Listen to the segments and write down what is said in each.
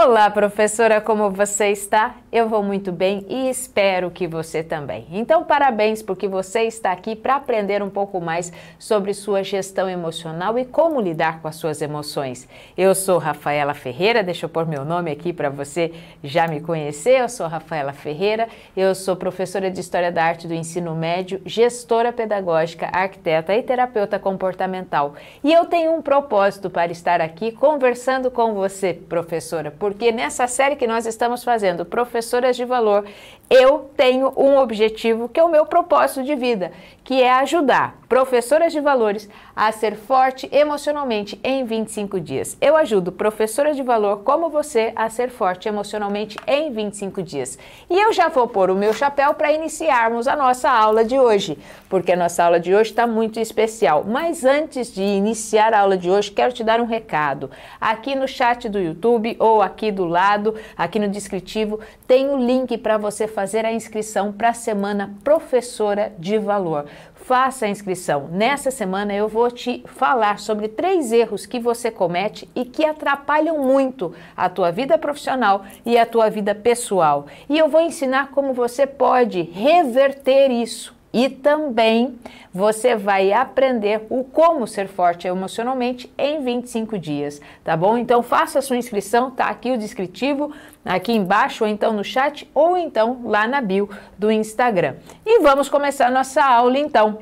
Olá, professora, como você está? Eu vou muito bem e espero que você também. Então, parabéns porque você está aqui para aprender um pouco mais sobre sua gestão emocional e como lidar com as suas emoções. Eu sou Rafaela Ferreira, deixa eu pôr meu nome aqui para você já me conhecer. Eu sou Rafaela Ferreira, eu sou professora de História da Arte do Ensino Médio, gestora pedagógica, arquiteta e terapeuta comportamental. E eu tenho um propósito para estar aqui conversando com você, professora, porque nessa série que nós estamos fazendo, Professoras de Valor, eu tenho um objetivo que é o meu propósito de vida, que é ajudar professoras de valores a ser forte emocionalmente em 25 dias. Eu ajudo professoras de valor como você a ser forte emocionalmente em 25 dias. E eu já vou pôr o meu chapéu para iniciarmos a nossa aula de hoje, porque a nossa aula de hoje está muito especial. Mas antes de iniciar a aula de hoje, quero te dar um recado. Aqui no chat do YouTube ou aqui do lado, aqui no descritivo, tem o link para você fazer a inscrição para a semana Professora de Valor. Faça a inscrição. Nessa semana eu vou te falar sobre 3 erros que você comete e que atrapalham muito a tua vida profissional e a tua vida pessoal. E eu vou ensinar como você pode reverter isso. E também você vai aprender o como ser forte emocionalmente em 25 dias, tá bom? Então faça a sua inscrição, tá aqui o descritivo, aqui embaixo, ou então no chat, ou então lá na bio do Instagram. E vamos começar a nossa aula então,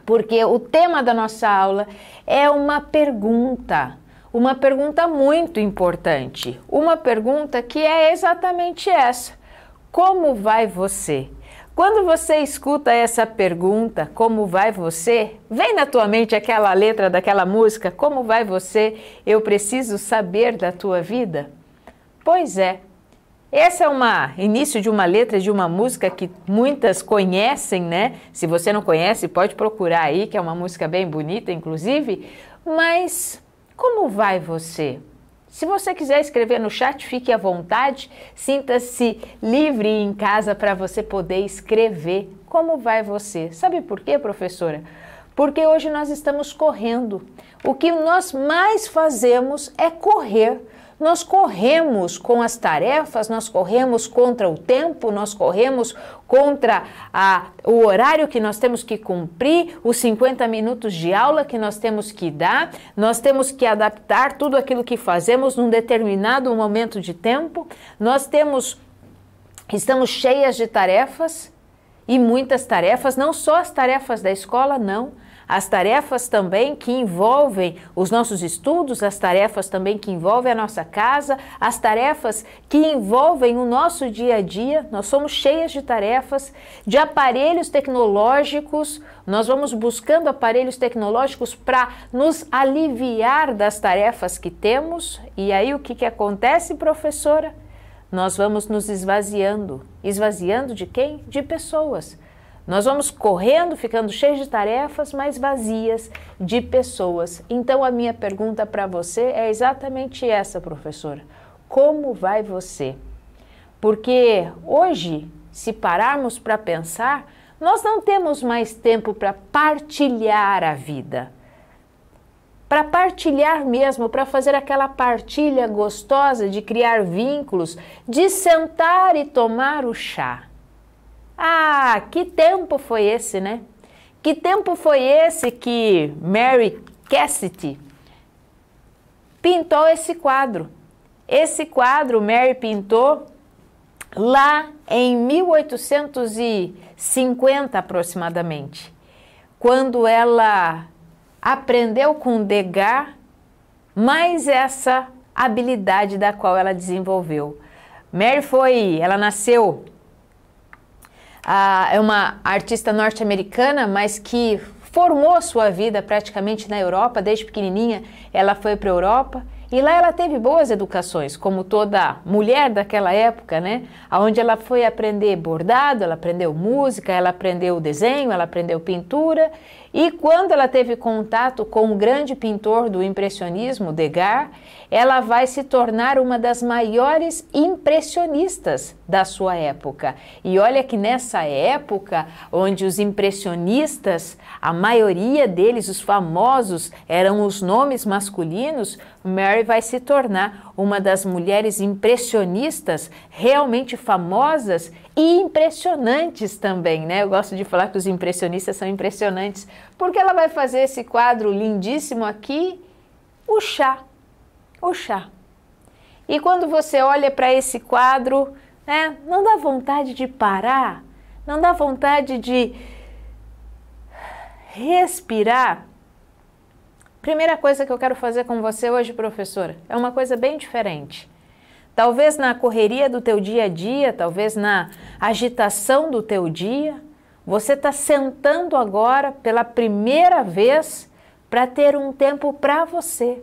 porque o tema da nossa aula é uma pergunta muito importante, uma pergunta que é exatamente essa: como vai você? Quando você escuta essa pergunta, como vai você? Vem na tua mente aquela letra daquela música, como vai você? Eu preciso saber da tua vida? Pois é, esse é o início de uma letra de uma música que muitas conhecem, né? Se você não conhece, pode procurar aí, que é uma música bem bonita, inclusive. Mas como vai você? Se você quiser escrever no chat, fique à vontade, sinta-se livre em casa para você poder escrever. Como vai você? Sabe por quê, professora? Porque hoje nós estamos correndo. O que nós mais fazemos é correr. Nós corremos com as tarefas, nós corremos contra o tempo, nós corremos contra o horário que nós temos que cumprir, os 50 minutos de aula que nós temos que dar, nós temos que adaptar tudo aquilo que fazemos num determinado momento de tempo, estamos cheias de tarefas e muitas tarefas, não só as tarefas da escola, não. As tarefas também que envolvem os nossos estudos, as tarefas também que envolvem a nossa casa, as tarefas que envolvem o nosso dia a dia. Nós somos cheias de tarefas, de aparelhos tecnológicos. Nós vamos buscando aparelhos tecnológicos para nos aliviar das tarefas que temos. E aí o que acontece, professora? Nós vamos nos esvaziando. Esvaziando de quem? De pessoas. Nós vamos correndo, ficando cheios de tarefas, mas vazias de pessoas. Então, a minha pergunta para você é exatamente essa, professora. Como vai você? Porque hoje, se pararmos para pensar, nós não temos mais tempo para partilhar a vida. Para partilhar mesmo, para fazer aquela partilha gostosa de criar vínculos, de sentar e tomar o chá. Ah, que tempo foi esse, né? Que tempo foi esse que Mary Cassatt pintou esse quadro? Esse quadro Mary pintou lá em 1850 aproximadamente, quando ela aprendeu com Degas mais essa habilidade da qual ela desenvolveu. Ela nasceu... é uma artista norte-americana, mas que formou sua vida praticamente na Europa. Desde pequenininha ela foi para a Europa e lá ela teve boas educações, como toda mulher daquela época, né? Onde ela foi aprender bordado, ela aprendeu música, ela aprendeu desenho, ela aprendeu pintura. E quando ela teve contato com o grande pintor do impressionismo, Degas, ela vai se tornar uma das maiores impressionistas da sua época. E olha que nessa época, onde os impressionistas, a maioria deles, os famosos, eram os nomes masculinos, Mary vai se tornar uma das mulheres impressionistas realmente famosas e impressionantes também, né? Eu gosto de falar que os impressionistas são impressionantes, porque ela vai fazer esse quadro lindíssimo aqui, o chá. O chá. E quando você olha para esse quadro, né, não dá vontade de parar, não dá vontade de respirar. Primeira coisa que eu quero fazer com você hoje, professora, é uma coisa bem diferente. Talvez na correria do teu dia a dia, talvez na agitação do teu dia, você está sentando agora pela primeira vez para ter um tempo para você.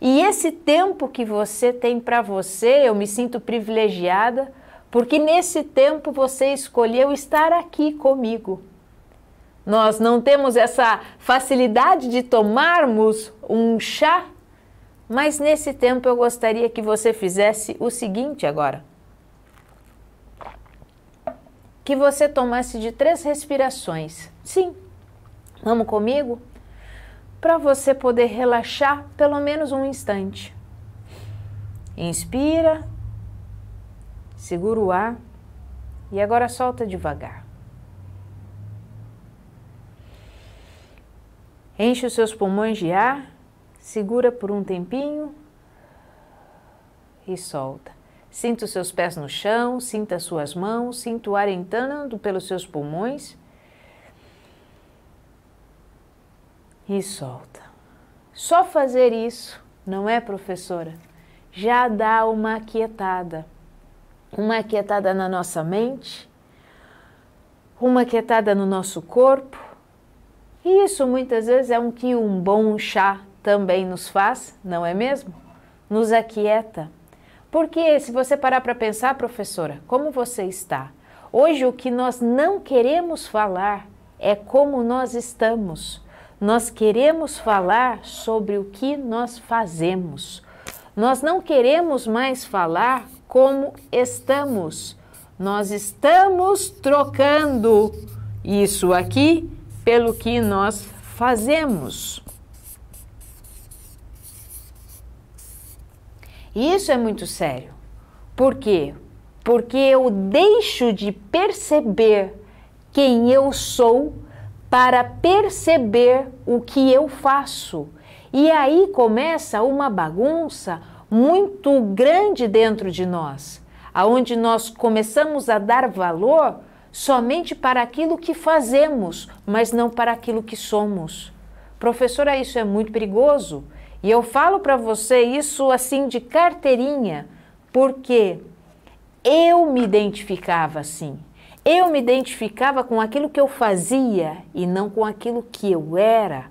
E esse tempo que você tem para você, eu me sinto privilegiada, porque nesse tempo você escolheu estar aqui comigo. Nós não temos essa facilidade de tomarmos um chá, mas nesse tempo eu gostaria que você fizesse o seguinte agora. Que você tomasse de 3 respirações. Sim, vamos comigo? Para você poder relaxar pelo menos um instante. Inspira, segura o ar e agora solta devagar. Enche os seus pulmões de ar, segura por um tempinho e solta. Sinta os seus pés no chão, sinta as suas mãos, sinta o ar entrando pelos seus pulmões e solta. Só fazer isso, não é, professora? Já dá uma aquietada na nossa mente, uma aquietada no nosso corpo. E isso muitas vezes é o que um bom chá também nos faz, não é mesmo? Nos aquieta. Porque se você parar para pensar, professora, como você está? Hoje o que nós não queremos falar é como nós estamos. Nós queremos falar sobre o que nós fazemos. Nós não queremos mais falar como estamos. Nós estamos trocando isso aqui pelo que nós fazemos. E isso é muito sério. Por quê? Porque eu deixo de perceber quem eu sou para perceber o que eu faço. E aí começa uma bagunça muito grande dentro de nós, aonde nós começamos a dar valor somente para aquilo que fazemos, mas não para aquilo que somos. Professora, isso é muito perigoso. E eu falo para você isso assim de carteirinha, porque eu me identificava assim. Eu me identificava com aquilo que eu fazia e não com aquilo que eu era.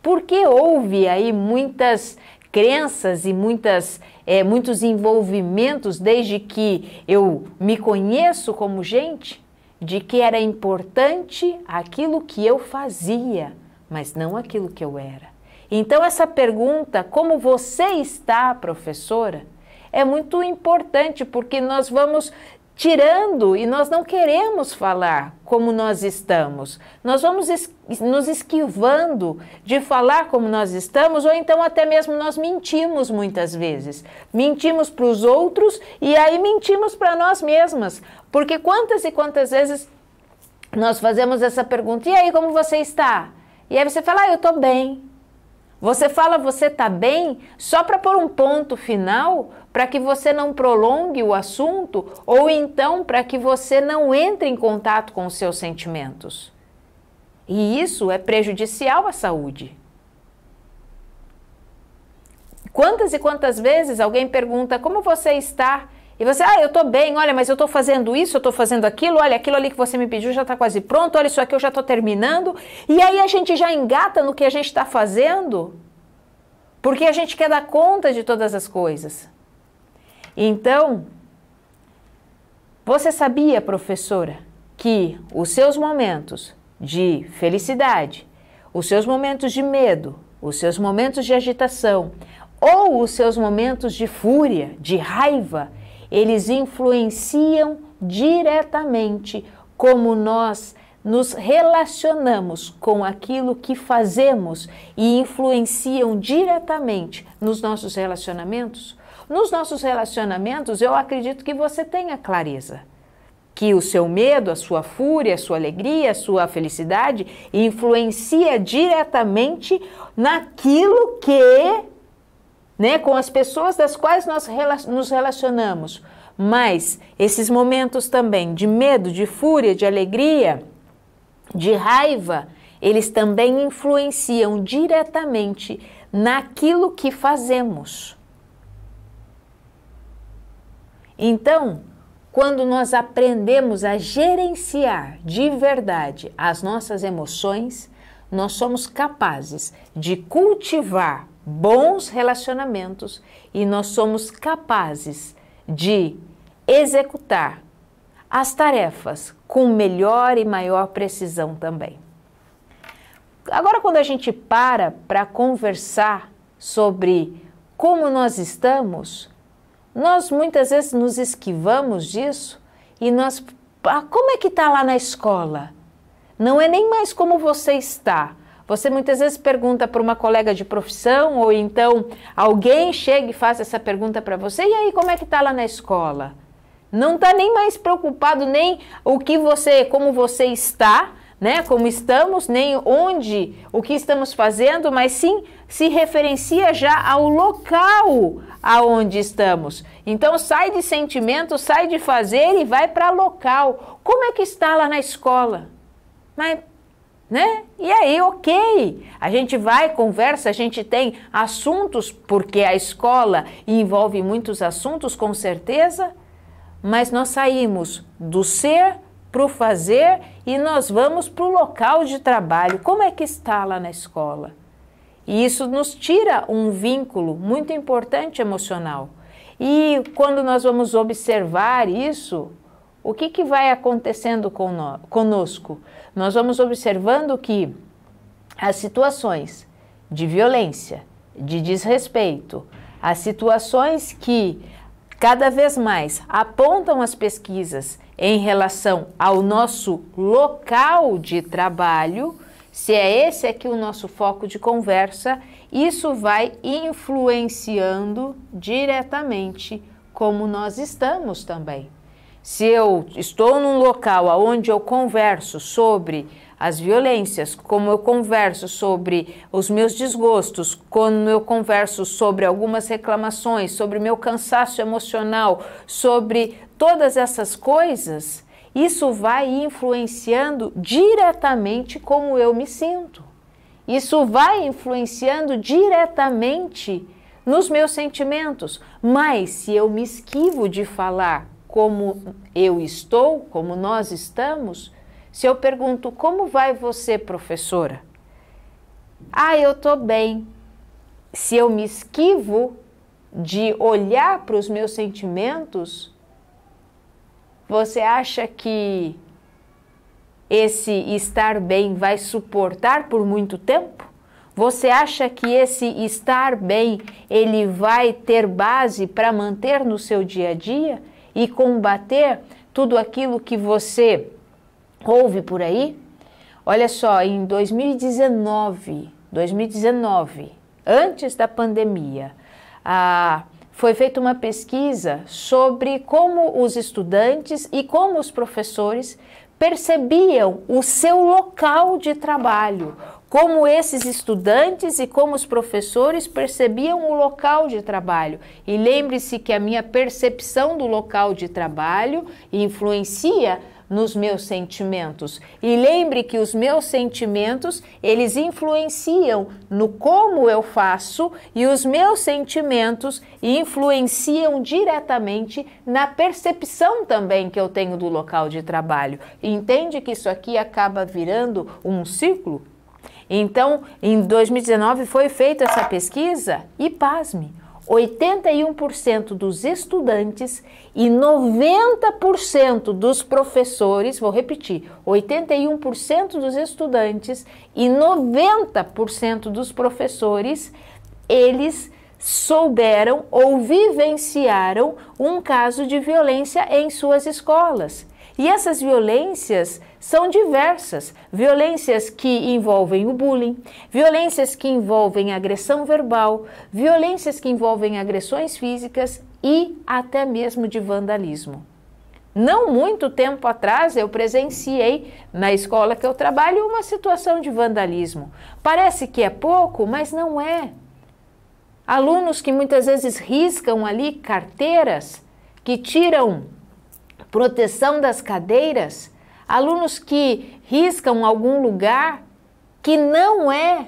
Porque houve aí muitas crenças e muitos envolvimentos desde que eu me conheço como gente, de que era importante aquilo que eu fazia, mas não aquilo que eu era. Então essa pergunta, como você está, professora, é muito importante, porque nós vamos tirando e nós não queremos falar como nós estamos. Nós vamos nos esquivando de falar como nós estamos, ou então até mesmo nós mentimos muitas vezes. Mentimos para os outros e aí mentimos para nós mesmas. Porque quantas e quantas vezes nós fazemos essa pergunta, e aí, como você está? E aí você fala, eu estou bem. Você fala, você está bem, só para pôr um ponto final, para que você não prolongue o assunto, ou então para que você não entre em contato com os seus sentimentos. E isso é prejudicial à saúde. Quantas e quantas vezes alguém pergunta, como você está? E você, eu estou bem, olha, mas eu estou fazendo isso, eu estou fazendo aquilo, olha, aquilo ali que você me pediu já está quase pronto, olha, isso aqui eu já estou terminando. E aí a gente já engata no que a gente está fazendo, porque a gente quer dar conta de todas as coisas. Então, você sabia, professora, que os seus momentos de felicidade, os seus momentos de medo, os seus momentos de agitação, ou os seus momentos de fúria, de raiva, eles influenciam diretamente como nós nos relacionamos com aquilo que fazemos e influenciam diretamente nos nossos relacionamentos? nos nossos relacionamentos, eu acredito que você tenha clareza. Que o seu medo, a sua fúria, a sua alegria, a sua felicidade influencia diretamente naquilo que, né, com as pessoas das quais nós nos relacionamos. Mas esses momentos também de medo, de fúria, de alegria, de raiva, eles também influenciam diretamente naquilo que fazemos. Então, quando nós aprendemos a gerenciar de verdade as nossas emoções, nós somos capazes de cultivar bons relacionamentos e nós somos capazes de executar as tarefas com melhor e maior precisão também. Agora, quando a gente para conversar sobre como nós estamos, nós muitas vezes nos esquivamos disso e nós... como é que está lá na escola? Não é nem mais como você está. Você muitas vezes pergunta para uma colega de profissão ou então alguém chega e faz essa pergunta para você, e aí, como é que está lá na escola? Não está nem mais preocupado nem como você está, né? Como estamos, nem o que estamos fazendo, mas sim se referencia já ao local aonde estamos. Então sai de sentimento, sai de fazer e vai para local. Como é que está lá na escola? Mas, né? E aí, ok, a gente vai, conversa, a gente tem assuntos, porque a escola envolve muitos assuntos, com certeza, mas nós saímos do ser para o fazer e nós vamos para o local de trabalho. Como é que está lá na escola? E isso nos tira um vínculo muito importante emocional. E quando nós vamos observar isso, o que vai acontecendo conosco? Nós vamos observando que as situações de violência, de desrespeito, as situações que cada vez mais apontam as pesquisas em relação ao nosso local de trabalho, se é esse aqui o nosso foco de conversa, isso vai influenciando diretamente como nós estamos também. Se eu estou num local onde eu converso sobre as violências, como eu converso sobre os meus desgostos, quando eu converso sobre algumas reclamações, sobre meu cansaço emocional, sobre todas essas coisas, isso vai influenciando diretamente como eu me sinto. Isso vai influenciando diretamente nos meus sentimentos. Mas se eu me esquivo de falar como eu estou, como nós estamos, se eu pergunto, como vai você, professora? Ah, eu estou bem. Se eu me esquivo de olhar para os meus sentimentos, você acha que esse estar bem vai suportar por muito tempo? Você acha que esse estar bem, ele vai ter base para manter no seu dia a dia e combater tudo aquilo que você ouve por aí? Olha só, em 2019, antes da pandemia, foi feita uma pesquisa sobre como os estudantes e como os professores percebiam o seu local de trabalho, como esses estudantes e como os professores percebiam o local de trabalho. E lembre-se que a minha percepção do local de trabalho influencia nos meus sentimentos. E lembre que os meus sentimentos, eles influenciam no como eu faço e os meus sentimentos influenciam diretamente na percepção também que eu tenho do local de trabalho. Entende que isso aqui acaba virando um ciclo? Então, em 2019 foi feita essa pesquisa e, pasme, 81% dos estudantes e 90% dos professores, vou repetir, 81% dos estudantes e 90% dos professores, eles souberam ou vivenciaram um caso de violência em suas escolas. E essas violências são diversas. Violências que envolvem o bullying, violências que envolvem agressão verbal, violências que envolvem agressões físicas e até mesmo de vandalismo. Não muito tempo atrás eu presenciei na escola que eu trabalho uma situação de vandalismo. Parece que é pouco, mas não é. Alunos que muitas vezes riscam ali carteiras, que tiram proteção das cadeiras, alunos que riscam algum lugar que não é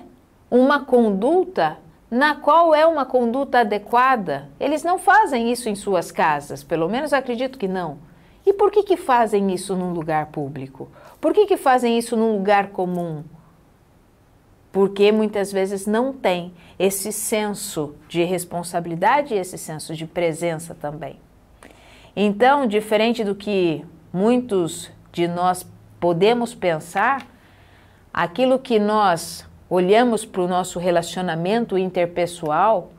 uma conduta na qual é uma conduta adequada. Eles não fazem isso em suas casas, pelo menos acredito que não. E por que fazem isso num lugar público? Por que fazem isso num lugar comum? Porque muitas vezes não tem esse senso de responsabilidade e esse senso de presença também. Então, diferente do que muitos de nós podemos pensar, aquilo que nós olhamos para o nosso relacionamento interpessoal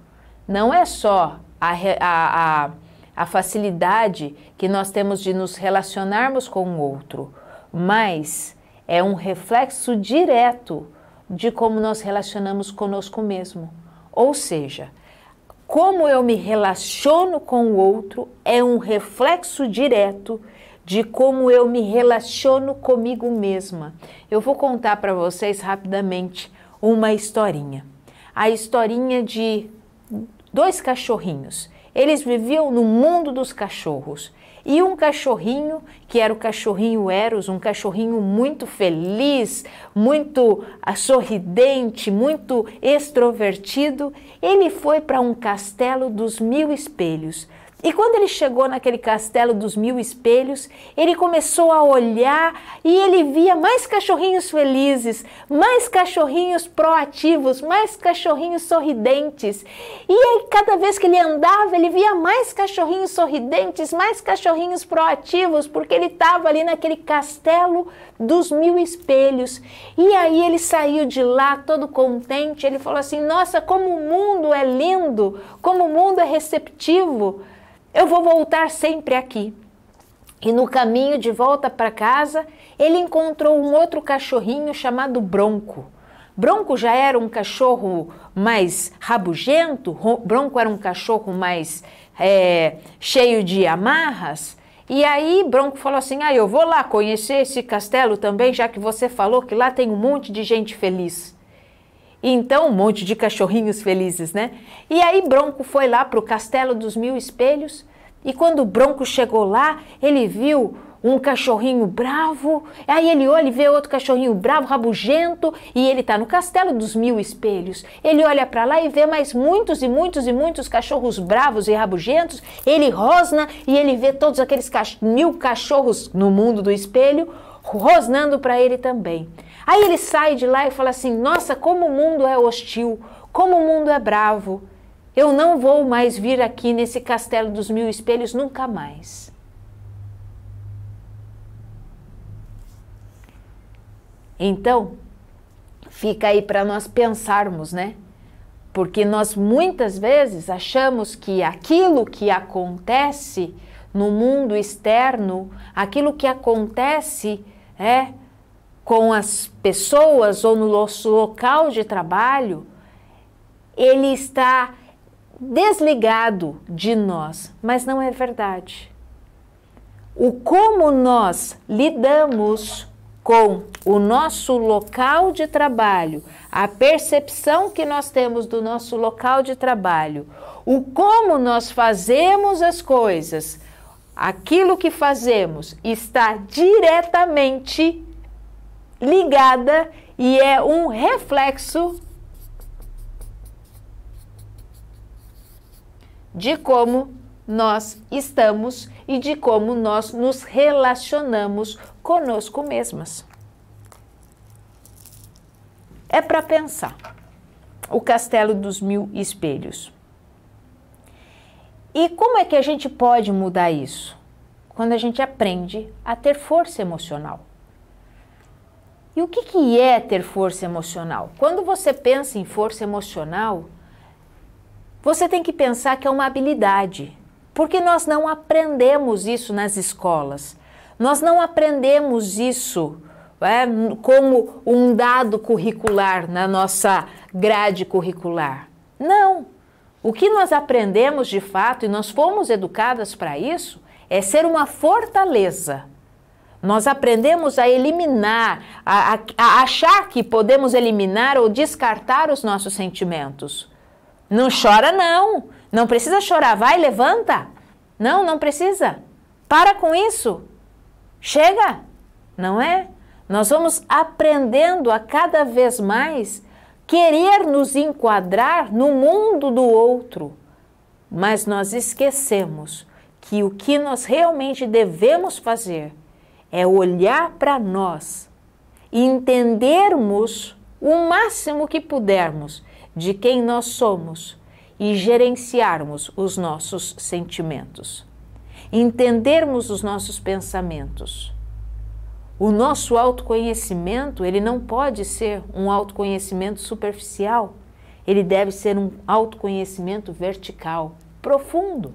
não é só a facilidade que nós temos de nos relacionarmos com o outro, mas é um reflexo direto de como nós relacionamos conosco mesmo. Ou seja, como eu me relaciono com o outro é um reflexo direto de como eu me relaciono comigo mesma. Eu vou contar para vocês rapidamente uma historinha. A historinha de 2 cachorrinhos. Eles viviam no mundo dos cachorros. E um cachorrinho, que era o cachorrinho Eros, um cachorrinho muito feliz, muito sorridente, muito extrovertido, ele foi para um castelo dos 1000 espelhos. E quando ele chegou naquele castelo dos 1000 espelhos, ele começou a olhar e ele via mais cachorrinhos felizes, mais cachorrinhos proativos, mais cachorrinhos sorridentes. E aí, cada vez que ele andava, ele via mais cachorrinhos sorridentes, mais cachorrinhos proativos, porque ele estava ali naquele castelo dos 1000 espelhos. E aí ele saiu de lá todo contente, ele falou assim: nossa, como o mundo é lindo, como o mundo é receptivo. Eu vou voltar sempre aqui. E no caminho de volta para casa, ele encontrou um outro cachorrinho chamado Bronco. Bronco já era um cachorro mais rabugento, Bronco era um cachorro mais cheio de amarras. E aí Bronco falou assim: eu vou lá conhecer esse castelo também, já que você falou que lá tem um monte de gente feliz. Então, um monte de cachorrinhos felizes, né? E aí Bronco foi lá para o Castelo dos 1000 Espelhos, e quando o Bronco chegou lá, ele viu um cachorrinho bravo, aí ele olha e vê outro cachorrinho bravo, rabugento, e ele está no Castelo dos 1000 Espelhos. Ele olha para lá e vê mais muitos e muitos e muitos cachorros bravos e rabugentos, ele rosna e ele vê todos aqueles 1000 cachorros no mundo do espelho, rosnando para ele também. Aí ele sai de lá e fala assim: nossa, como o mundo é hostil, como o mundo é bravo. Eu não vou mais vir aqui nesse castelo dos 1000 espelhos nunca mais. Então, fica aí para nós pensarmos, né? Porque nós muitas vezes achamos que aquilo que acontece no mundo externo, aquilo que acontece com as pessoas ou no nosso local de trabalho, ele está desligado de nós, mas não é verdade. O como nós lidamos com o nosso local de trabalho, a percepção que nós temos do nosso local de trabalho, o como nós fazemos as coisas, aquilo que fazemos está diretamente ligada e é um reflexo de como nós estamos e de como nós nos relacionamos conosco mesmas. É para pensar. O Castelo dos 1000 Espelhos. E como é que a gente pode mudar isso? Quando a gente aprende a ter força emocional. E o que é ter força emocional? Quando você pensa em força emocional, você tem que pensar que é uma habilidade, porque nós não aprendemos isso nas escolas. Nós não aprendemos isso como um dado curricular na nossa grade curricular. Não. O que nós aprendemos de fato, e nós fomos educadas para isso, é ser uma fortaleza. Nós aprendemos a eliminar, a achar que podemos eliminar ou descartar os nossos sentimentos. Não chora, não. Não precisa chorar. Vai, levanta. Não, não precisa. Para com isso. Chega. Não é? Nós vamos aprendendo a cada vez mais querer nos enquadrar no mundo do outro. Mas nós esquecemos que o que nós realmente devemos fazer é olhar para nós e entendermos o máximo que pudermos de quem nós somos e gerenciarmos os nossos sentimentos, entendermos os nossos pensamentos. O nosso autoconhecimento, ele não pode ser um autoconhecimento superficial, ele deve ser um autoconhecimento vertical, profundo,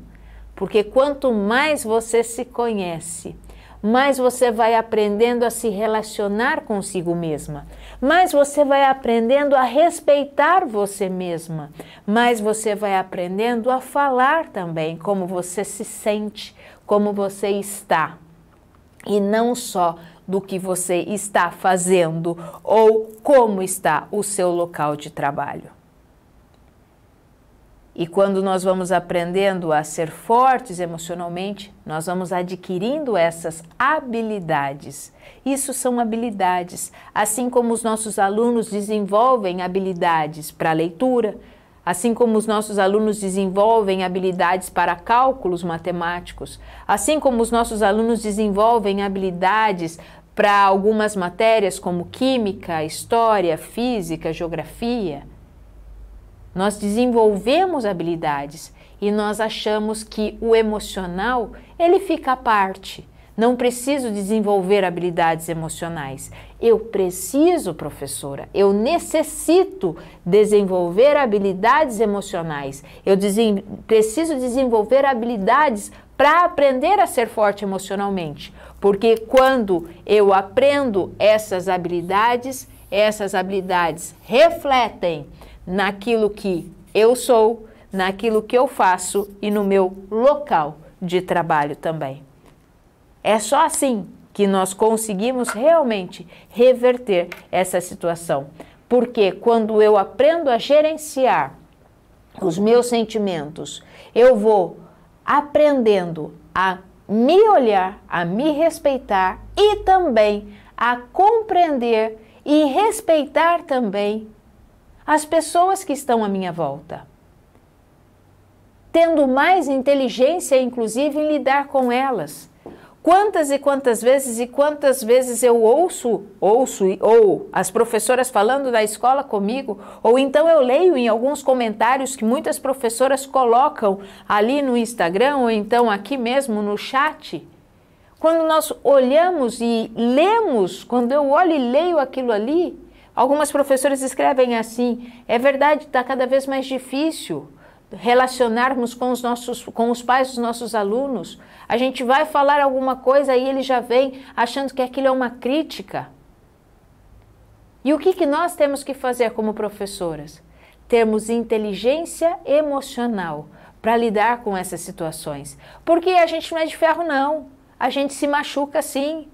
porque quanto mais você se conhece, mais você vai aprendendo a se relacionar consigo mesma, mais você vai aprendendo a respeitar você mesma, mais você vai aprendendo a falar também como você se sente, como você está, e não só do que você está fazendo ou como está o seu local de trabalho. E quando nós vamos aprendendo a ser fortes emocionalmente, nós vamos adquirindo essas habilidades. Isso são habilidades, assim como os nossos alunos desenvolvem habilidades para leitura, assim como os nossos alunos desenvolvem habilidades para cálculos matemáticos, assim como os nossos alunos desenvolvem habilidades para algumas matérias como química, história, física, geografia. Nós desenvolvemos habilidades e nós achamos que o emocional, ele fica à parte. Não preciso desenvolver habilidades emocionais. Eu preciso, professora, eu necessito desenvolver habilidades emocionais. Eu preciso desenvolver habilidades para aprender a ser forte emocionalmente. Porque quando eu aprendo essas habilidades refletem naquilo que eu sou, naquilo que eu faço e no meu local de trabalho também. É só assim que nós conseguimos realmente reverter essa situação. Porque quando eu aprendo a gerenciar os meus sentimentos, eu vou aprendendo a me olhar, a me respeitar e também a compreender e respeitar também as pessoas que estão à minha volta, tendo mais inteligência, inclusive, em lidar com elas. Quantas vezes eu ouço ou as professoras falando da escola comigo, ou então eu leio em alguns comentários que muitas professoras colocam ali no Instagram, ou então aqui mesmo no chat. Quando nós olhamos e lemos, quando eu olho e leio aquilo ali, algumas professoras escrevem assim: é verdade, está cada vez mais difícil relacionarmos com os pais dos nossos alunos. A gente vai falar alguma coisa e ele já vem achando que aquilo é uma crítica. E o que nós temos que fazer como professoras? Termos inteligência emocional para lidar com essas situações. Porque a gente não é de ferro, não. A gente se machuca sim.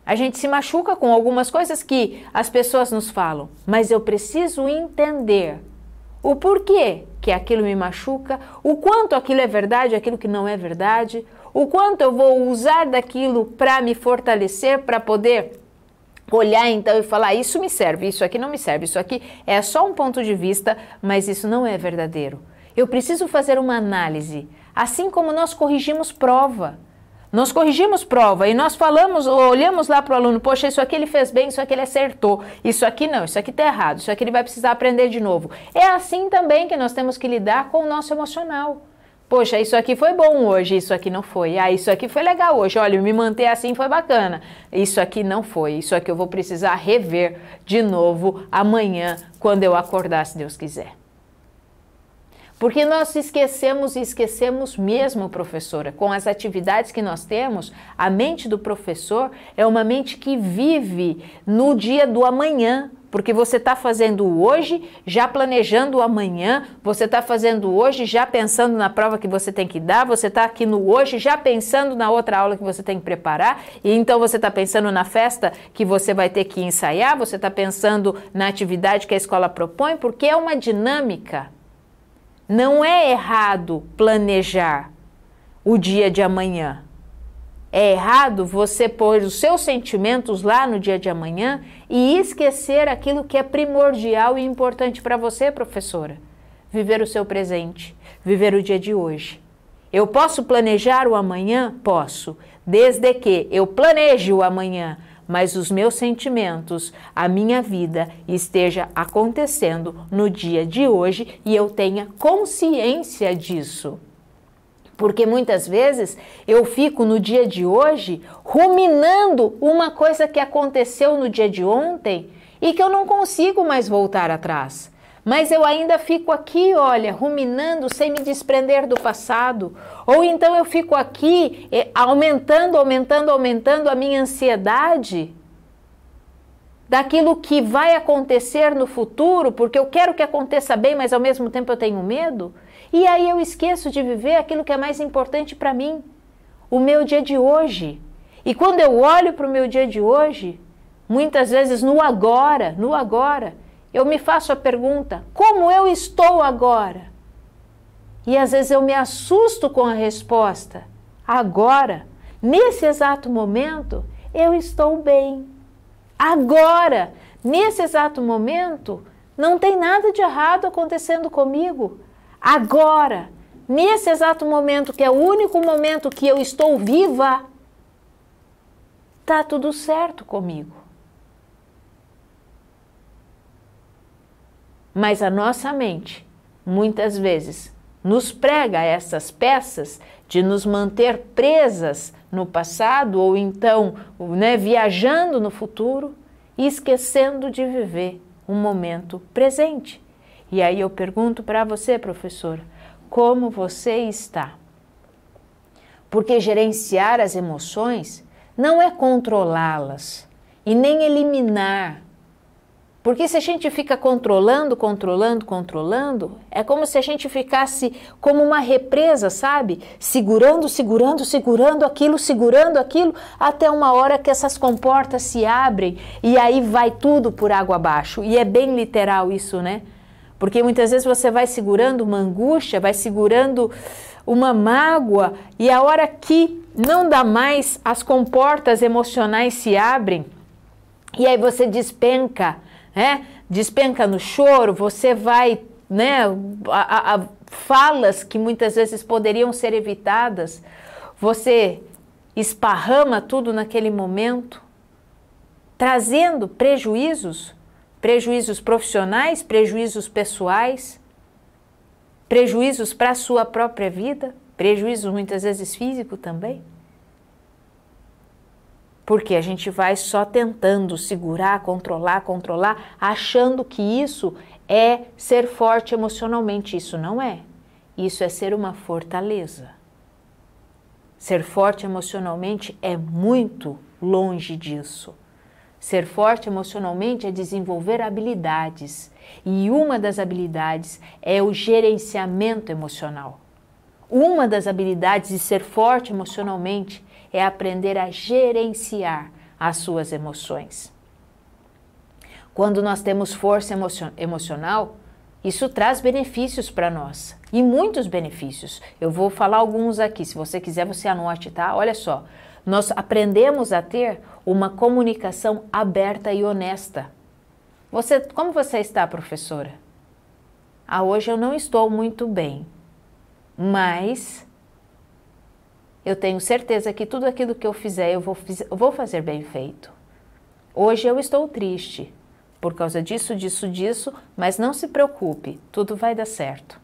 A gente se machuca com algumas coisas que as pessoas nos falam, mas eu preciso entender o porquê que aquilo me machuca, o quanto aquilo é verdade, aquilo que não é verdade, o quanto eu vou usar daquilo para me fortalecer, para poder olhar então e falar: isso me serve, isso aqui não me serve, isso aqui é só um ponto de vista, mas isso não é verdadeiro. Eu preciso fazer uma análise, assim como nós corrigimos prova. Nós corrigimos prova e nós falamos, olhamos lá para o aluno: poxa, isso aqui ele fez bem, isso aqui ele acertou, isso aqui não, isso aqui está errado, isso aqui ele vai precisar aprender de novo. É assim também que nós temos que lidar com o nosso emocional. Poxa, isso aqui foi bom hoje, isso aqui não foi. Ah, isso aqui foi legal hoje, olha, me manter assim foi bacana. Isso aqui não foi, isso aqui eu vou precisar rever de novo amanhã, quando eu acordar, se Deus quiser. Porque nós esquecemos e esquecemos mesmo, professora. Com as atividades que nós temos, a mente do professor é uma mente que vive no dia do amanhã. Porque você está fazendo hoje, já planejando o amanhã, você está fazendo hoje, já pensando na prova que você tem que dar, você está aqui no hoje, já pensando na outra aula que você tem que preparar, e então você está pensando na festa que você vai ter que ensaiar, você está pensando na atividade que a escola propõe, porque é uma dinâmica. Não é errado planejar o dia de amanhã. É errado você pôr os seus sentimentos lá no dia de amanhã e esquecer aquilo que é primordial e importante para você, professora. Viver o seu presente, viver o dia de hoje. Eu posso planejar o amanhã? Posso, desde que eu planeje o amanhã, mas os meus sentimentos, a minha vida esteja acontecendo no dia de hoje e eu tenha consciência disso. Porque muitas vezes eu fico no dia de hoje ruminando uma coisa que aconteceu no dia de ontem e que eu não consigo mais voltar atrás. Mas eu ainda fico aqui, olha, ruminando sem me desprender do passado. Ou então eu fico aqui aumentando a minha ansiedade daquilo que vai acontecer no futuro, porque eu quero que aconteça bem, mas ao mesmo tempo eu tenho medo. E aí eu esqueço de viver aquilo que é mais importante para mim, o meu dia de hoje. E quando eu olho para o meu dia de hoje, muitas vezes no agora, eu me faço a pergunta, como eu estou agora? E às vezes eu me assusto com a resposta, agora, nesse exato momento, eu estou bem. Agora, nesse exato momento, não tem nada de errado acontecendo comigo. Agora, nesse exato momento, que é o único momento que eu estou viva, tá tudo certo comigo. Mas a nossa mente, muitas vezes, nos prega essas peças de nos manter presas no passado ou então, viajando no futuro e esquecendo de viver um momento presente. E aí eu pergunto para você, professora, como você está? Porque gerenciar as emoções não é controlá-las e nem eliminar. Porque se a gente fica controlando, é como se a gente ficasse como uma represa, sabe? Segurando aquilo, até uma hora que essas comportas se abrem e aí vai tudo por água abaixo. E é bem literal isso, né? Porque muitas vezes você vai segurando uma angústia, vai segurando uma mágoa e a hora que não dá mais, as comportas emocionais se abrem e aí você despenca. Despenca no choro, você vai, falas que muitas vezes poderiam ser evitadas, você esparrama tudo naquele momento, trazendo prejuízos profissionais, prejuízos pessoais, prejuízos para a sua própria vida, prejuízos muitas vezes físico também. Porque a gente vai só tentando segurar, controlar, achando que isso é ser forte emocionalmente. Isso não é. Isso é ser uma fortaleza. Ser forte emocionalmente é muito longe disso. Ser forte emocionalmente é desenvolver habilidades. E uma das habilidades é o gerenciamento emocional. Uma das habilidades de ser forte emocionalmente é aprender a gerenciar as suas emoções. Quando nós temos força emocional, isso traz benefícios para nós, e muitos benefícios. Eu vou falar alguns aqui, se você quiser você anote, tá? Olha só, nós aprendemos a ter uma comunicação aberta e honesta. Como você está, professora? Hoje eu não estou muito bem, mas eu tenho certeza que tudo aquilo que eu fizer, eu vou fazer bem feito. Hoje eu estou triste por causa disso, mas não se preocupe, tudo vai dar certo.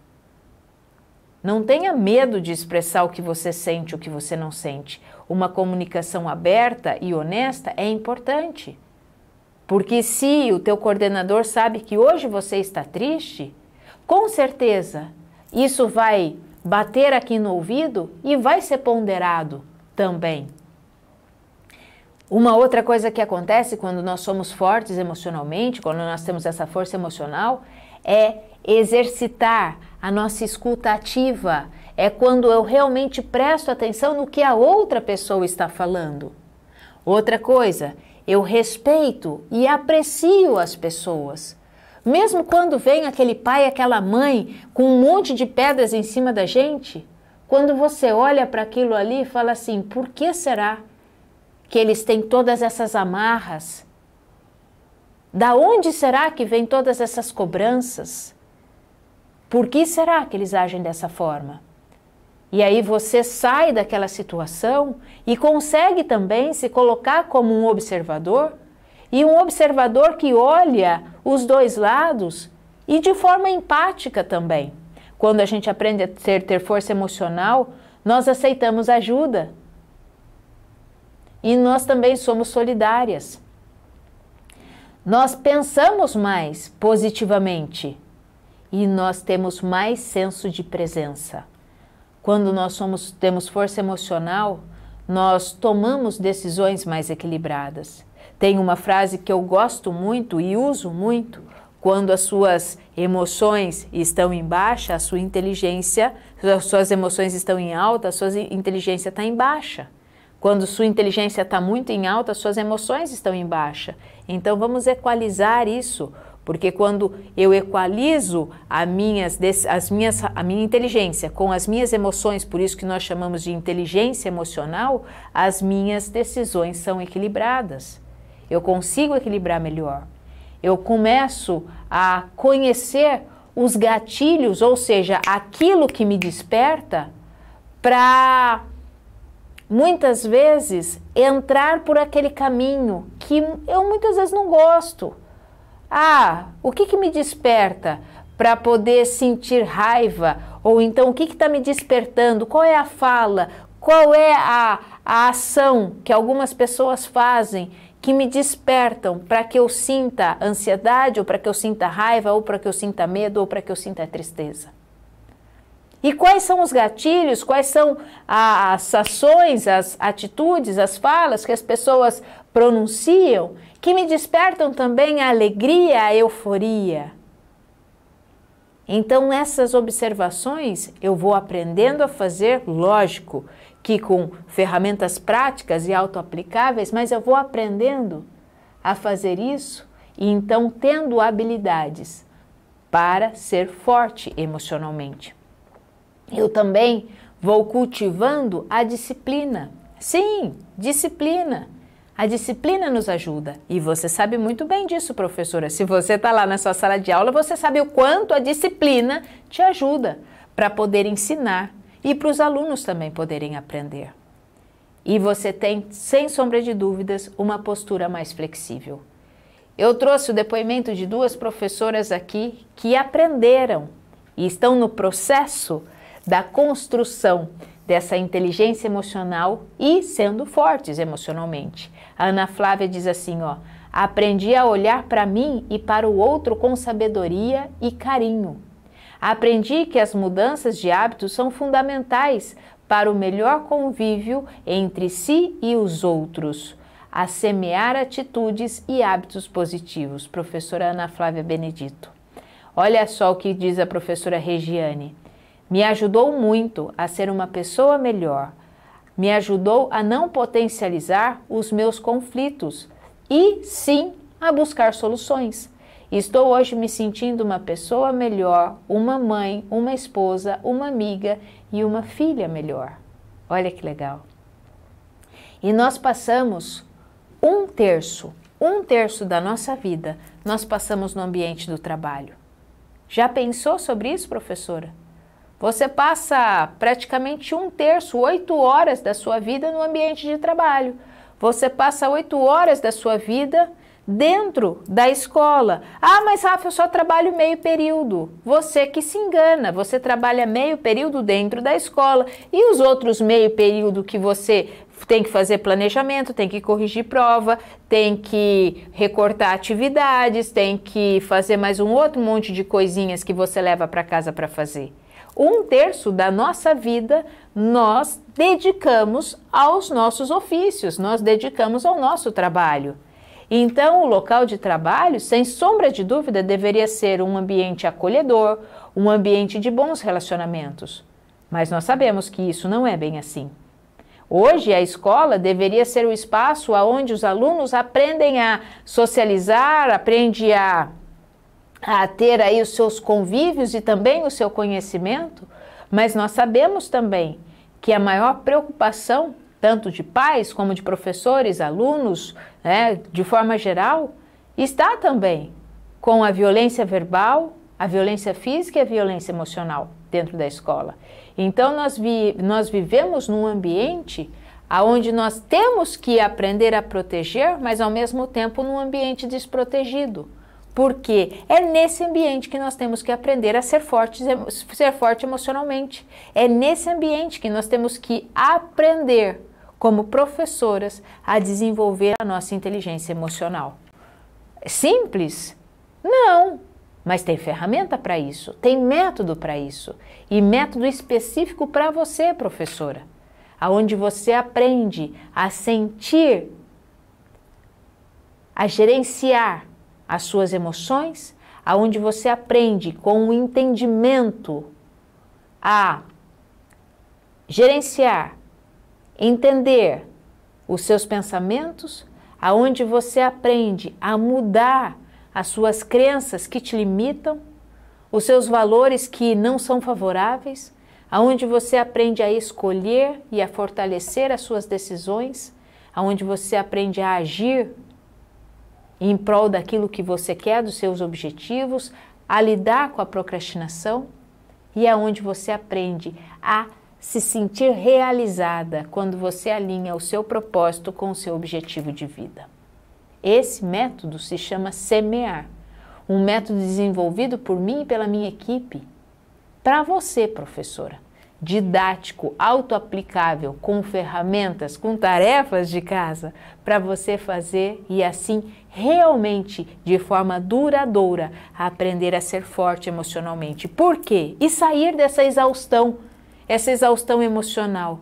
Não tenha medo de expressar o que você sente, o que você não sente. Uma comunicação aberta e honesta é importante. Porque se o teu coordenador sabe que hoje você está triste, com certeza isso vai bater aqui no ouvido e vai ser ponderado também. Uma outra coisa que acontece quando nós somos fortes emocionalmente, quando nós temos essa força emocional, é exercitar a nossa escuta ativa. É quando eu realmente presto atenção no que a outra pessoa está falando. Outra coisa, eu respeito e aprecio as pessoas. Mesmo quando vem aquele pai, aquela mãe com um monte de pedras em cima da gente, quando você olha para aquilo ali e fala assim, por que será que eles têm todas essas amarras? Da onde será que vem todas essas cobranças? Por que será que eles agem dessa forma? E aí você sai daquela situação e consegue também se colocar como um observador, e um observador que olha os dois lados e de forma empática também. Quando a gente aprende a ter força emocional, nós aceitamos ajuda. E nós também somos solidárias. Nós pensamos mais positivamente e nós temos mais senso de presença. Quando nós temos força emocional, nós tomamos decisões mais equilibradas. Tem uma frase que eu gosto muito e uso muito: quando as suas emoções estão em baixa, a sua inteligência, as suas emoções estão em alta, a sua inteligência está em baixa. Quando sua inteligência está muito em alta, suas emoções estão em baixa. Então vamos equalizar isso, porque quando eu equalizo a minha inteligência com as minhas emoções, por isso que nós chamamos de inteligência emocional, as minhas decisões são equilibradas. Eu consigo equilibrar melhor. Eu começo a conhecer os gatilhos, ou seja, aquilo que me desperta, para muitas vezes entrar por aquele caminho que eu muitas vezes não gosto. O que me desperta para poder sentir raiva? Ou então o que está me despertando? Qual é a fala? Qual é a ação que algumas pessoas fazem que me despertam para que eu sinta ansiedade, ou para que eu sinta raiva, ou para que eu sinta medo, ou para que eu sinta tristeza? E quais são os gatilhos, quais são as ações, as atitudes, as falas que as pessoas pronunciam que me despertam também a alegria, a euforia? Então, nessas observações, eu vou aprendendo a fazer, lógico, que com ferramentas práticas e autoaplicáveis, mas eu vou aprendendo a fazer isso e então tendo habilidades para ser forte emocionalmente. Eu também vou cultivando a disciplina. Sim, disciplina. A disciplina nos ajuda. E você sabe muito bem disso, professora. Se você está lá na sua sala de aula, você sabe o quanto a disciplina te ajuda para poder ensinar e para os alunos também poderem aprender. E você tem, sem sombra de dúvidas, uma postura mais flexível. Eu trouxe o depoimento de 2 professoras aqui que aprenderam e estão no processo da construção dessa inteligência emocional e sendo fortes emocionalmente. A Ana Flávia diz assim, aprendi a olhar para mim e para o outro com sabedoria e carinho. Aprendi que as mudanças de hábitos são fundamentais para o melhor convívio entre si e os outros, a semear atitudes e hábitos positivos. Professora Ana Flávia Benedito. Olha só o que diz a professora Regiane. Me ajudou muito a ser uma pessoa melhor. Me ajudou a não potencializar os meus conflitos e, sim, a buscar soluções. Estou hoje me sentindo uma pessoa melhor, uma mãe, uma esposa, uma amiga e uma filha melhor. Olha que legal. E nós passamos um terço da nossa vida, nós passamos no ambiente do trabalho. Já pensou sobre isso, professora? Você passa praticamente um terço, 8 horas da sua vida no ambiente de trabalho. Você passa 8 horas da sua vida dentro da escola. Mas Rafa, eu só trabalho meio período. Você que se engana, você trabalha meio período dentro da escola e os outros meio período que você tem que fazer planejamento, tem que corrigir prova, tem que recortar atividades, tem que fazer mais um outro monte de coisinhas que você leva para casa para fazer. 1/3 da nossa vida nós dedicamos aos nossos ofícios, nós dedicamos ao nosso trabalho. Então, o local de trabalho, sem sombra de dúvida, deveria ser um ambiente acolhedor, um ambiente de bons relacionamentos. Mas nós sabemos que isso não é bem assim. Hoje, a escola deveria ser o espaço onde os alunos aprendem a socializar, aprendem a ter aí os seus convívios e também o seu conhecimento, mas nós sabemos também que a maior preocupação, tanto de pais como de professores, alunos, de forma geral, está também com a violência verbal, a violência física e a violência emocional dentro da escola. Então, nós vivemos num ambiente onde nós temos que aprender a proteger, mas ao mesmo tempo num ambiente desprotegido. Porque é nesse ambiente que nós temos que aprender a ser forte emocionalmente. É nesse ambiente que nós temos que aprender, como professoras, a desenvolver a nossa inteligência emocional. Simples? Não, mas tem ferramenta para isso, tem método para isso, e método específico para você, professora, aonde você aprende a sentir, a gerenciar as suas emoções, aonde você aprende com o entendimento a gerenciar, entender os seus pensamentos, aonde você aprende a mudar as suas crenças que te limitam, os seus valores que não são favoráveis, aonde você aprende a escolher e a fortalecer as suas decisões, aonde você aprende a agir em prol daquilo que você quer, dos seus objetivos, a lidar com a procrastinação, e aonde você aprende a se sentir realizada quando você alinha o seu propósito com o seu objetivo de vida. Esse método se chama Semear, um método desenvolvido por mim e pela minha equipe, para você, professora, didático, autoaplicável, com ferramentas, com tarefas de casa, para você fazer e assim realmente, de forma duradoura, aprender a ser forte emocionalmente. Por quê? E sair dessa exaustão emocional.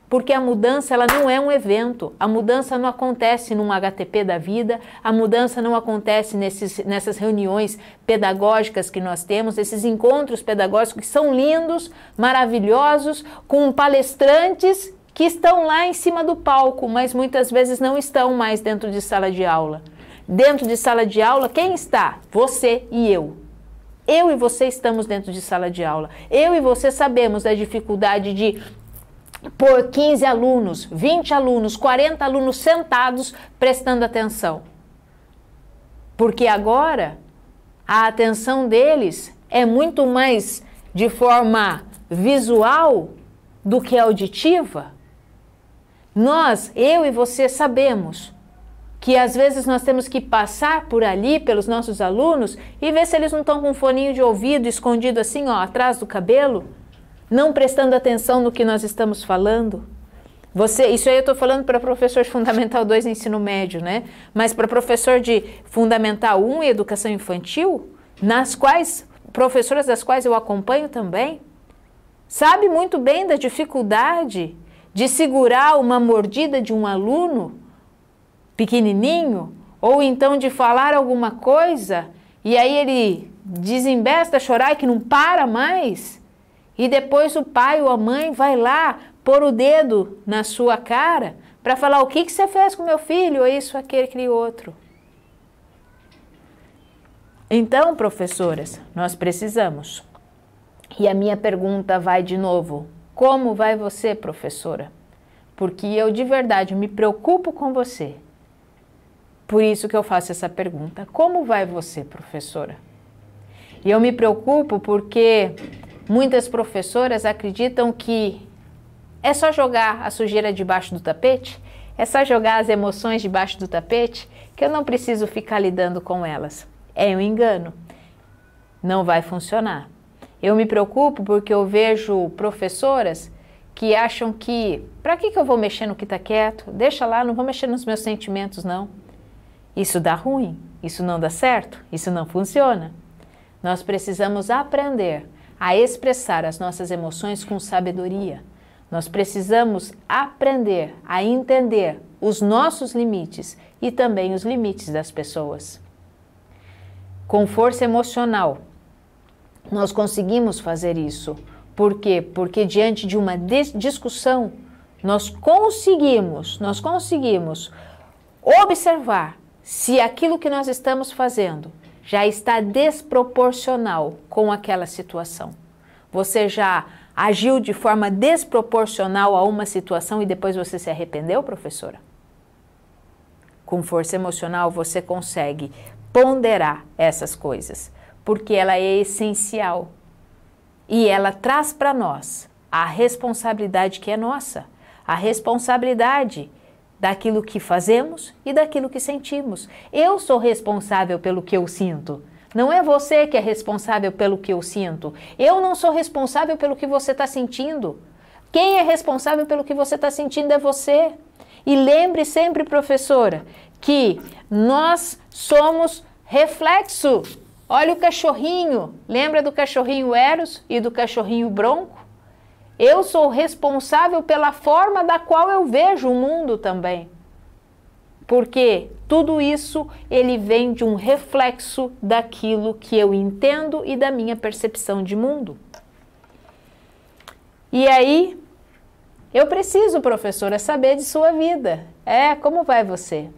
Porque a mudança, ela não é um evento, a mudança não acontece num HTP da vida, a mudança não acontece nessas reuniões pedagógicas que nós temos, esses encontros pedagógicos que são lindos, maravilhosos, com palestrantes que estão lá em cima do palco, mas muitas vezes não estão mais dentro de sala de aula. Dentro de sala de aula, quem está? Você e eu. Eu e você estamos dentro de sala de aula. Eu e você sabemos da dificuldade de por 15 alunos, 20 alunos, 40 alunos sentados prestando atenção. Porque agora a atenção deles é muito mais de forma visual do que auditiva. Eu e você sabemos que às vezes nós temos que passar por ali pelos nossos alunos e ver se eles não estão com um foninho de ouvido escondido assim, atrás do cabelo, não prestando atenção no que nós estamos falando. Isso aí eu estou falando para professor de Fundamental 2 e Ensino Médio, né? Mas para professor de Fundamental 1 e Educação Infantil, professoras das quais eu acompanho também, sabe muito bem da dificuldade de segurar uma mordida de um aluno pequenininho, ou então de falar alguma coisa, e aí ele desembesta a chorar e que não para mais. E depois o pai ou a mãe vai lá pôr o dedo na sua cara para falar: o que você fez com meu filho? Ou isso, aquele outro. Então, professoras, nós precisamos. E a minha pergunta vai de novo: como vai você, professora? Porque eu de verdade me preocupo com você. Por isso que eu faço essa pergunta: como vai você, professora? E eu me preocupo porque muitas professoras acreditam que é só jogar a sujeira debaixo do tapete, é só jogar as emoções debaixo do tapete, que eu não preciso ficar lidando com elas. É um engano. Não vai funcionar. Eu me preocupo porque eu vejo professoras que acham que, para que eu vou mexer no que está quieto? Deixa lá, não vou mexer nos meus sentimentos, não. Isso dá ruim, isso não dá certo, isso não funciona. Nós precisamos aprender a expressar as nossas emoções com sabedoria. Nós precisamos aprender a entender os nossos limites e também os limites das pessoas. Com força emocional, nós conseguimos fazer isso. Por quê? Porque diante de uma discussão, nós conseguimos observar se aquilo que nós estamos fazendo já está desproporcional com aquela situação. Você já agiu de forma desproporcional a uma situação e depois você se arrependeu, professora? Com força emocional você consegue ponderar essas coisas, porque ela é essencial e ela traz para nós a responsabilidade que é nossa, a responsabilidade daquilo que fazemos e daquilo que sentimos. Eu sou responsável pelo que eu sinto. Não é você que é responsável pelo que eu sinto. Eu não sou responsável pelo que você está sentindo. Quem é responsável pelo que você está sentindo é você. E lembre sempre, professora, que nós somos reflexo. Olha o cachorrinho. Lembra do cachorrinho Eros e do cachorrinho Bronco? Eu sou responsável pela forma da qual eu vejo o mundo também. Porque tudo isso, ele vem de um reflexo daquilo que eu entendo e da minha percepção de mundo. E aí, eu preciso, professora, saber de sua vida. Como vai você?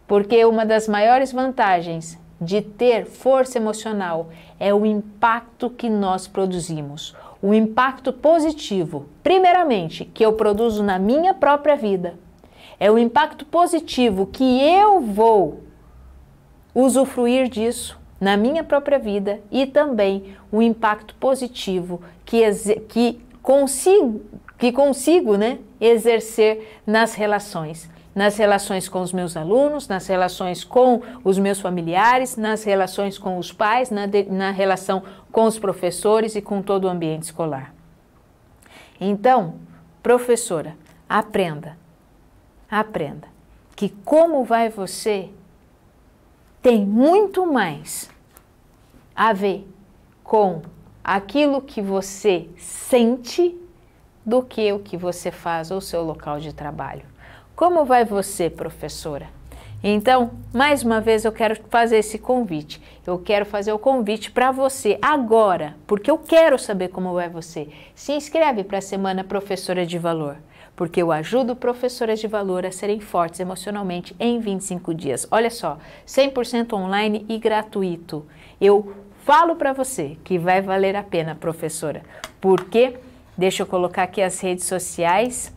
Porque uma das maiores vantagens de ter força emocional é o impacto que nós produzimos. O impacto positivo, primeiramente, que eu produzo na minha própria vida. É o impacto positivo que eu vou usufruir disso na minha própria vida e também o impacto positivo que consigo exercer nas relações com os meus alunos, nas relações com os meus familiares, nas relações com os pais, na relação com os professores e com todo o ambiente escolar. Então, professora, aprenda que como vai você tem muito mais a ver com aquilo que você sente do que o que você faz ou seu local de trabalho. Como vai você, professora? Então, mais uma vez eu quero fazer esse convite. Eu quero fazer o convite para você agora, porque eu quero saber como vai você. Se inscreve para a Semana Professora de Valor, porque eu ajudo professoras de valor a serem fortes emocionalmente em 25 dias. Olha só, 100% online e gratuito. Eu falo para você que vai valer a pena, professora, porque, deixa eu colocar aqui as redes sociais,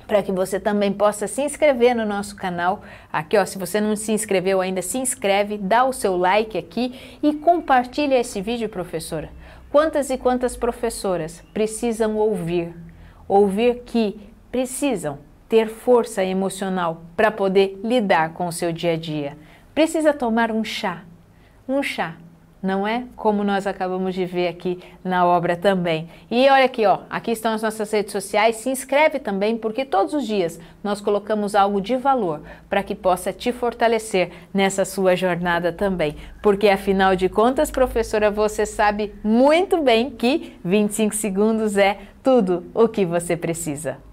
para que você também possa se inscrever no nosso canal. Aqui, ó, se você não se inscreveu ainda, se inscreve, dá o seu like aqui e compartilha esse vídeo, professora. Quantas e quantas professoras precisam ouvir que precisam ter força emocional para poder lidar com o seu dia a dia. Precisa tomar um chá, não é? Como nós acabamos de ver aqui na obra também. E olha aqui, ó, aqui estão as nossas redes sociais, se inscreve também, porque todos os dias nós colocamos algo de valor para que possa te fortalecer nessa sua jornada também. Porque afinal de contas, professora, você sabe muito bem que 25 segundos é tudo o que você precisa.